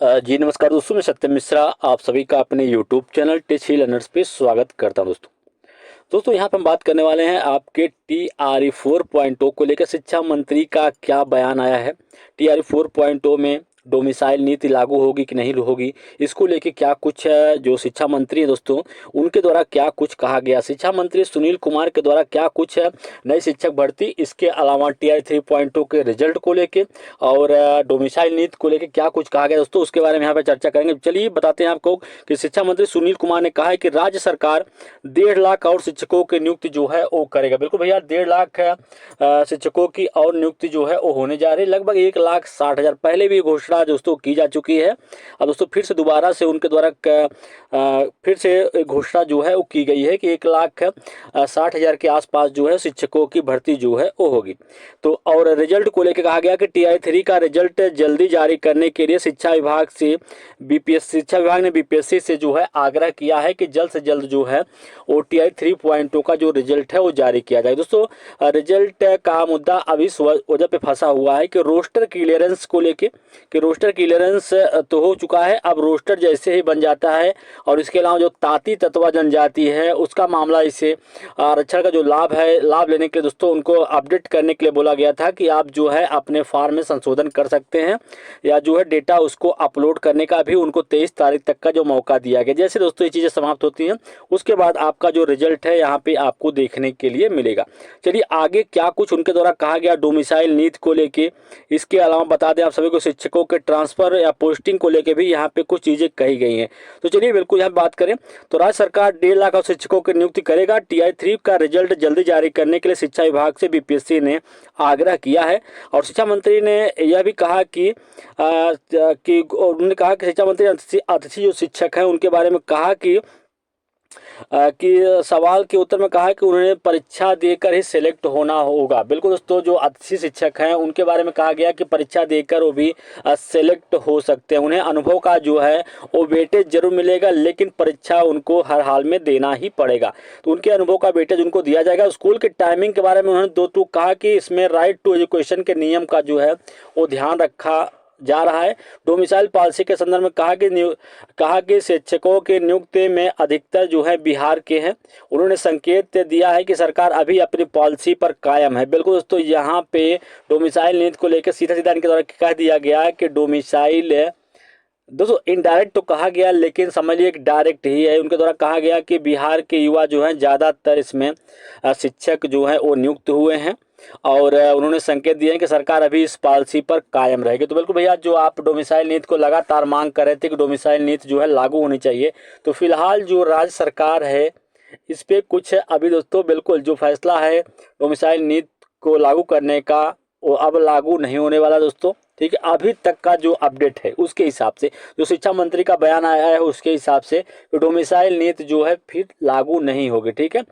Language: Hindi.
जी नमस्कार दोस्तों, मैं सत्यम मिश्रा आप सभी का अपने यूट्यूब चैनल टिच ही लर्नर्स पे स्वागत करता हूं। दोस्तों यहाँ पे हम बात करने वाले हैं आपके TRE 4.0 को लेकर शिक्षा मंत्री का क्या बयान आया है। TRE 4.0 में डोमिसाइल नीति लागू होगी कि नहीं होगी, इसको लेके क्या कुछ है, जो शिक्षा मंत्री है दोस्तों उनके द्वारा क्या कुछ कहा गया, शिक्षा मंत्री सुनील कुमार के द्वारा क्या कुछ है, नई शिक्षक भर्ती, इसके अलावा TRE 3.0 के रिजल्ट को लेके और डोमिसाइल नीति को लेके क्या कुछ कहा गया दोस्तों, उसके बारे में यहाँ पे चर्चा करेंगे। चलिए बताते हैं आपको कि शिक्षा मंत्री सुनील कुमार ने कहा है कि राज्य सरकार 1.5 लाख और शिक्षकों की नियुक्ति जो है वो करेगा। बिल्कुल भैया, 1.5 लाख शिक्षकों की और नियुक्ति जो है वो होने जा रही है। लगभग 1,60,000 पहले भी घोषणा दोस्तों की जा चुकी है। अब दोस्तों फिर से दोबारा से उनके द्वारा फिर से घोषणा जो है वो की गई है कि 1,60,000 के आसपास जो है शिक्षकों की भर्ती जो है वो होगी। तो और रिजल्ट को लेकर कहा गया कि TRE 3 का रिजल्ट जल्दी जारी करने के लिए शिक्षा विभाग ने BPSC से जो है आग्रह किया है कि जल्द से जल्द जो है TRE 3.0 का जो रिजल्ट है वो जारी किया जाए। दोस्तों रिजल्ट का मुद्दा अभी इस वजह पे फंसा हुआ है कि रोस्टर क्लियरेंस को लेके, कि रोस्टर क्लियरेंस तो हो चुका है, अब रोस्टर जैसे ही बन जाता है और इसके अलावा जो ताती तत्वा जनजाति है उसका मामला, इसे आरक्षण का जो लाभ है, लाभ लेने के लिए दोस्तों उनको अपडेट करने के लिए बोला गया था कि आप जो है अपने फॉर्म में संशोधन कर सकते हैं या जो है डेटा उसको अपलोड करने का भी उनको 23 तारीख तक का जो मौका दिया गया। जैसे दोस्तों ये चीज़ें समाप्त होती हैं उसके बाद आपका जो रिजल्ट है यहाँ पे आपको देखने के लिए मिलेगा। चलिए आगे क्या कुछ उनके द्वारा कहा गया डोमिसाइल नीति को लेके, इसके अलावा बता दें आप सभी को शिक्षकों के ट्रांसफर या पोस्टिंग को लेके भी यहाँ पे कुछ चीज़ें कही गई हैं। तो चलिए बिल्कुल यहाँ बात करें तो राज्य सरकार 1.5 लाख और शिक्षकों की नियुक्ति करेगा। TRE 3 का रिजल्ट जल्दी जारी करने के लिए शिक्षा विभाग से BPSC ने आग्रह किया है और शिक्षा मंत्री ने यह भी कहा कि उन्होंने कहा कि शिक्षा मंत्री अतिथि जो शिक्षक हैं उनके बारे में कहा कि सवाल के उत्तर में कहा कि उन्हें परीक्षा देकर ही सिलेक्ट होना होगा। बिल्कुल दोस्तों, जो अतिथि शिक्षक हैं उनके बारे में कहा गया कि परीक्षा देकर वो भी सिलेक्ट हो सकते हैं, उन्हें अनुभव का जो है वो वेटेज जरूर मिलेगा, लेकिन परीक्षा उनको हर हाल में देना ही पड़ेगा। तो उनके अनुभव का वेटेज उनको दिया जाएगा। स्कूल के टाइमिंग के बारे में उन्होंने दो टूक कहा कि इसमें राइट टू एजुकेशन के नियम का जो है वो ध्यान रखा जा रहा है। डोमिसाइल पॉलिसी के संदर्भ में कहा कि शिक्षकों की नियुक्ति में अधिकतर जो है बिहार के हैं। उन्होंने संकेत दिया है कि सरकार अभी अपनी पॉलिसी पर कायम है। बिल्कुल दोस्तों, यहाँ पे डोमिसाइल नीति को लेकर सीधा सीधा इनके द्वारा कह दिया गया है कि डोमिसाइल, दोस्तों इनडायरेक्ट तो कहा गया लेकिन समझिए एक डायरेक्ट ही है। उनके द्वारा कहा गया कि बिहार के युवा जो हैं ज़्यादातर इसमें शिक्षक जो हैं वो नियुक्त हुए हैं और उन्होंने संकेत दिए हैं कि सरकार अभी इस पॉलिसी पर कायम रहेगी। तो बिल्कुल भैया, जो आप डोमिसाइल नीति को लगातार मांग कर रहे थे कि डोमिसाइल नीति जो है लागू होनी चाहिए, तो फिलहाल जो राज्य सरकार है इस पर कुछ अभी दोस्तों बिल्कुल जो फैसला है डोमिसाइल नीति को लागू करने का वो अब लागू नहीं होने वाला दोस्तों। ठीक है, अभी तक का जो अपडेट है उसके हिसाब से, जो शिक्षा मंत्री का बयान आया है उसके हिसाब से तो डोमिसाइल नीति जो है फिर लागू नहीं होगी। ठीक है,